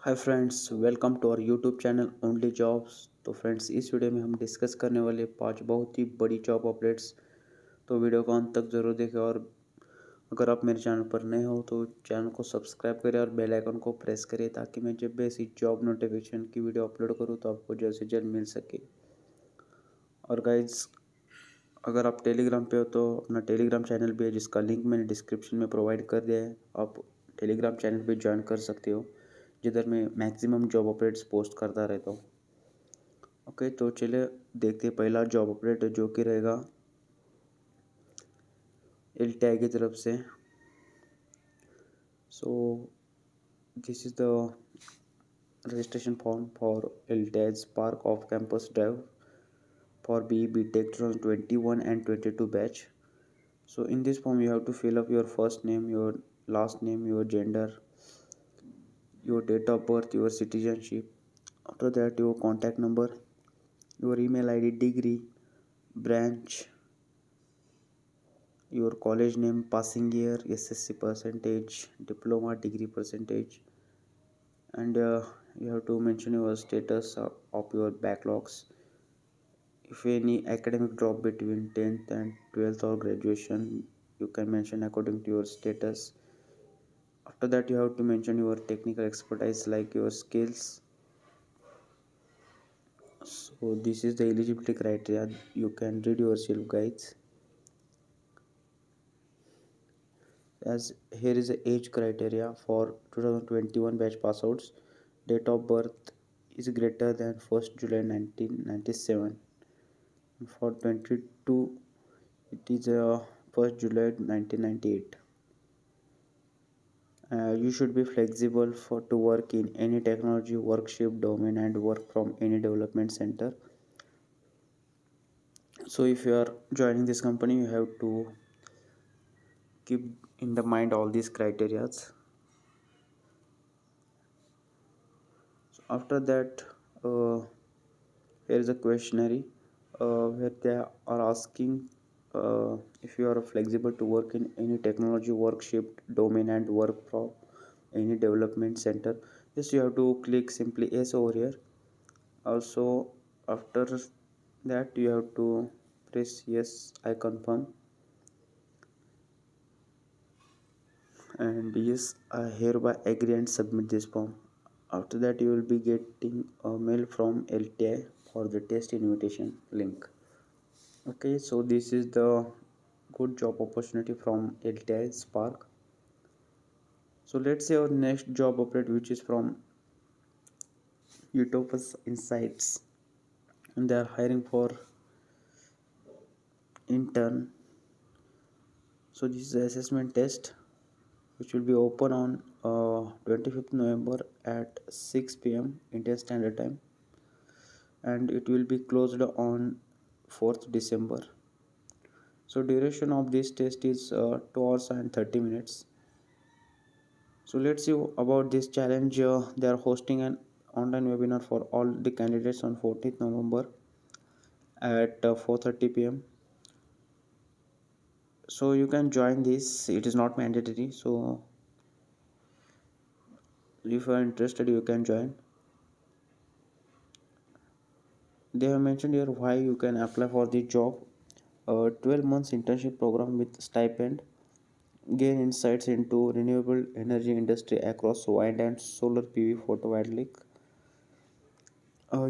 Hi friends, welcome to our YouTube channel only jobs. तो friends, इस video में हम डिस्कस करने वाले पांच बहुत ही बड़ी जॉब अपडेट्स। तो वीडियो को अंत तक ज़रूर देखें और अगर आप मेरे चैनल पर नए हो तो चैनल को सब्सक्राइब करें और बेल आइकन को प्रेस करें ताकि मैं जब भी ऐसी जॉब नोटिफिकेशन की वीडियो अपलोड करूँ तो आपको जल्द से जल्द मिल सके। और गाइज, अगर आप टेलीग्राम पे हो तो अपना टेलीग्राम चैनल भी है जिसका लिंक मैंने डिस्क्रिप्शन में प्रोवाइड कर दिया है। आप टेलीग्राम चैनल पे ज्वाइन कर सकते हो जिधर मैं मैक्सिमम जॉब अपडेट्स पोस्ट करता रहता हूँ। ओके, तो चलिए देखते हैं पहला जॉब अपडेट जो कि रहेगा एलटीआई की तरफ से। So this is the registration form for LTI Spark of Campus Drive for BE Tech 2021 and 22 batch. So in this form you have to fill up your first name, your last name, your gender, your date of birth, your citizenship. After that, your contact number, your email ID, degree, branch, your college name, passing year, SSC percentage, diploma, degree percentage, and you have to mention your status of your backlogs. If any academic drop between 10th and 12th or graduation, you can mention according to your status. After that, you have to mention your technical expertise like your skills. So this is the eligibility criteria. You can read yourself, guys. As here is the age criteria for 2021 batch passouts. Date of birth is greater than 1st July 1997. For 22, it is 1st July 1998. You should be flexible for to work in any technology workshop domain and work from any development center. So if you are joining this company, you have to keep in the mind all these criteria. So after that, here is a questionnaire where they are asking if you are flexible to work in any technology workshop domain and work from any development center. Yes, you have to click simply yes over here. Also, after that, you have to press yes, I confirm, and yes, I hereby agree and submit this form. After that, you will be getting a mail from LTI for the test invitation link. Okay, so this is the good job opportunity from LTI Spark. So let's say our next job update, which is from Utopus Insights, and they are hiring for intern. So this is the assessment test which will be open on 25th November at 6 p.m. Indian Standard Time, and it will be closed on 4th December. So duration of this test is 2 hours and 30 minutes. So let's see about this challenge. They are hosting an online webinar for all the candidates on 14th November at 4:30 p.m. So you can join this. It is not mandatory. So if you are interested, you can join. They have mentioned here why you can apply for the job. A 12 months internship program with stipend, gain insights into renewable energy industry across wind and solar PV photovoltaic.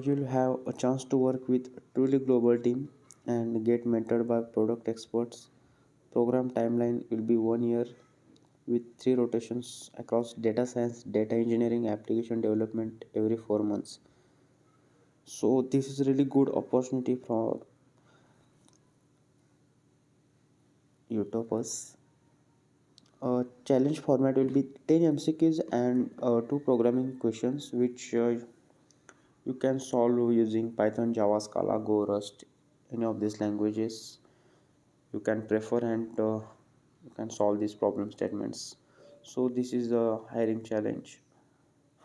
You'll have a chance to work with truly global team and get mentored by product experts. Program timeline will be 1 year with 3 rotations across data science, data engineering, application development every 4 months. So this is really good opportunity for Utopus. Challenge format will be 10 MCQs and 2 programming questions which you can solve using Python, Java, Scala, Go, Rust, any of these languages you can prefer, and you can solve these problem statements. So this is a hiring challenge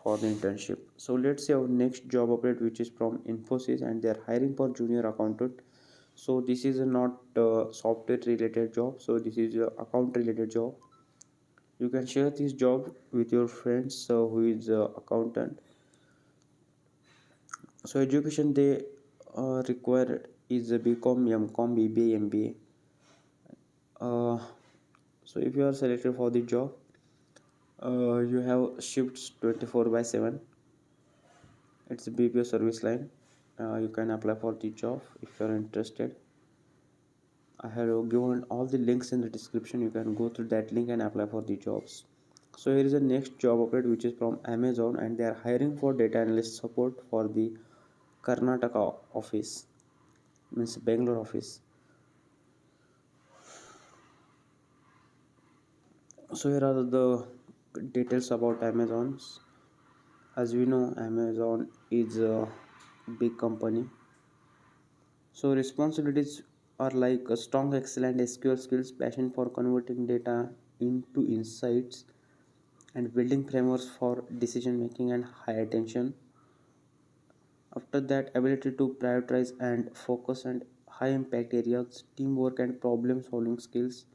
for the internship. So let's see our next job update, which is from Infosys, and they are hiring for junior accountant. So this is not a software related job, so this is a account related job. You can share this job with your friends who is accountant. So education they require is a BCom, MCom, BBA, MBA. uh, so if you are selected for the job, you have shifts 24 by 7. It's a BPO service line. You can apply for the job if you are interested. I have given all the links in the description. You can go through that link and apply for the jobs. So here is the next job update, which is from Amazon, and they are hiring for data analyst support for the Karnataka office, means Bangalore office. So here are the details about Amazon's. As we know, Amazon is a big company. So responsibilities are like a strong, excellent SQL skills, passion for converting data into insights, and building frameworks for decision making and high attention. After that, ability to prioritize and focus and high impact areas, teamwork and problem solving skills,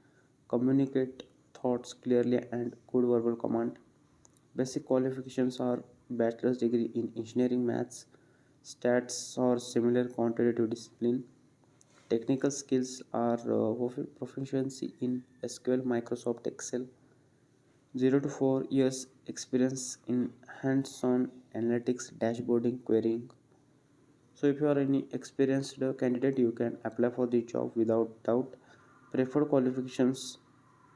communicate thoughts clearly and good verbal command. Basic qualifications are bachelor's degree in engineering, maths, stats or similar quantitative discipline. Technical skills are proficiency in SQL, Microsoft Excel, 0 to 4 years experience in hands-on analytics, dashboarding, querying. So if you are any experienced candidate, you can apply for the job without doubt. Preferred qualifications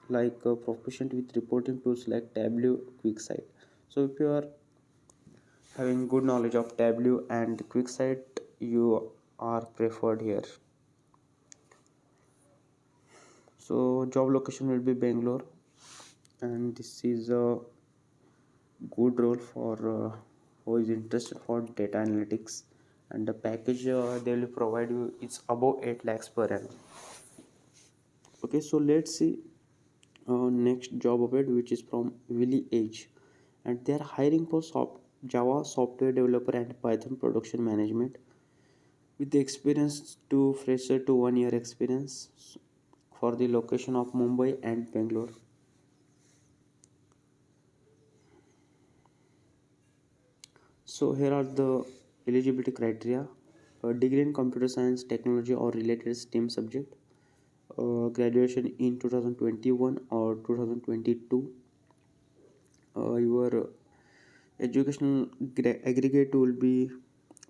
like proficient with reporting tools like Tableau, QuickSight. So if you are having good knowledge of Tableau and QuickSight, you are preferred here. So job location will be Bangalore, and this is a good role for who is interested for data analytics. And the package they will provide you is above 8 lakhs per annum. Okay, so let's see next job update, which is from Willy Age, and they are hiring for Java software developer and Python production management with the experience to fresher to 1 year experience for the location of Mumbai and Bangalore. So here are the eligibility criteria: a degree in computer science, technology, or related STEM subject, graduation in 2021 or 2022, your educational aggregate will be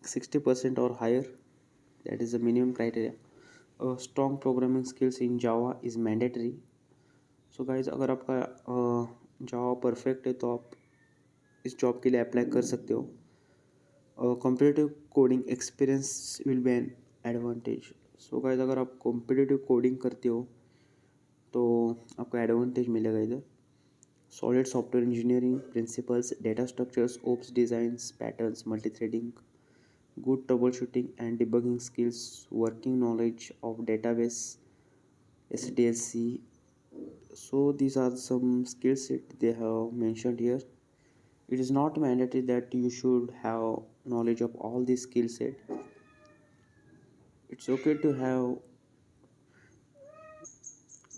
60% or higher. That is the minimum criteria. Strong programming skills in Java is mandatory. So guys, अगर आपका जावा perfect है तो आप इस job के लिए apply कर सकते हो. Competitive coding experience will be an advantage. So guys, अगर आप कॉम्पिटिटिव कोडिंग करते हो तो आपको एडवांटेज मिलेगा इधर. Solid software engineering principles, data structures, ops designs, patterns, multi-threading, good troubleshooting and debugging skills, working knowledge of database, SDLC. So these are some skills that they have mentioned here. It is not mandatory that you should have knowledge of all these skill set. It's okay to have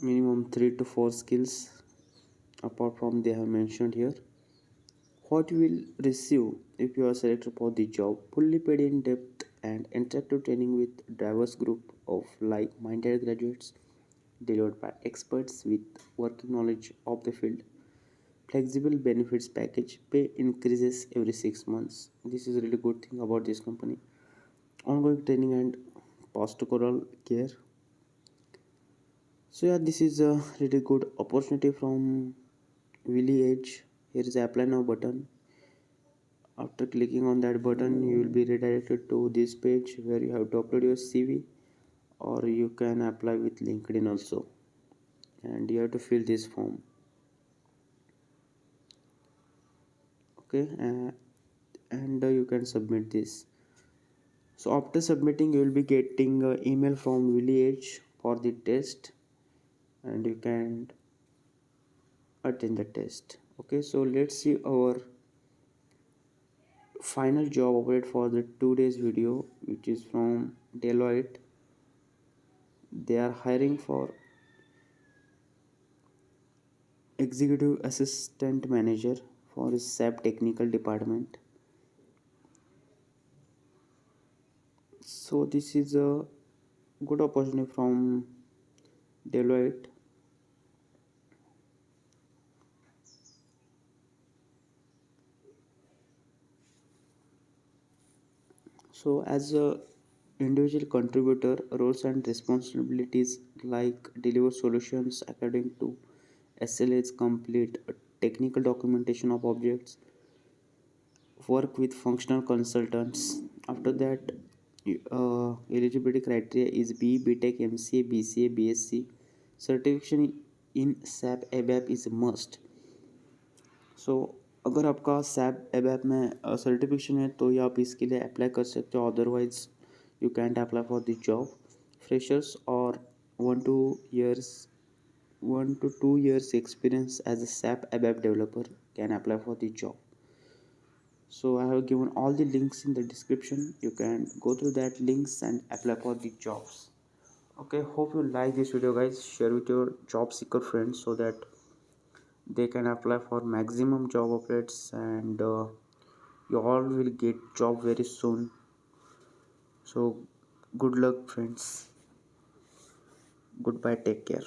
minimum 3 to 4 skills apart from they have mentioned here. What you will receive if you are selected for the job: fully paid in-depth and interactive training with diverse group of like-minded graduates delivered by experts with working knowledge of the field. Flexible benefits package, pay increases every 6 months. This is a really good thing about this company. Ongoing training and pastoral care. So yeah, this is a really good opportunity from Willy Edge. Here is the apply now button. After clicking on that button, you will be redirected to this page where you have to upload your CV, or you can apply with LinkedIn also, and you have to fill this form. Okay, and you can submit this. So after submitting, you will be getting an email from Willy Edge for the test, and you can attend the test. Okay, so let's see our final job update for the 2 days video, which is from Deloitte. They are hiring for executive assistant manager for SAP technical department. So this is a good opportunity from Deloitte. So as a individual contributor, roles and responsibilities like deliver solutions according to SLAs, complete technical documentation of objects, work with functional consultants. After that, eligibility criteria is B, BTech, MCA, BCA, BSc. Certification in SAP ABAP is a must. सो अगर आपका SAP एबैप में certification है तो ये आप इसके लिए apply कर सकते हो, otherwise you can't apply for the job. Freshers और 1 to 2 years 1 to 2 years experience as a SAP ABAP developer can apply for the job. So I have given all the links in the description. You can go through that links and apply for the jobs. Okay, hope you like this video guys. Share with your job seeker friends so that they can apply for maximum job updates, and you all will get job very soon. So good luck friends, goodbye, take care.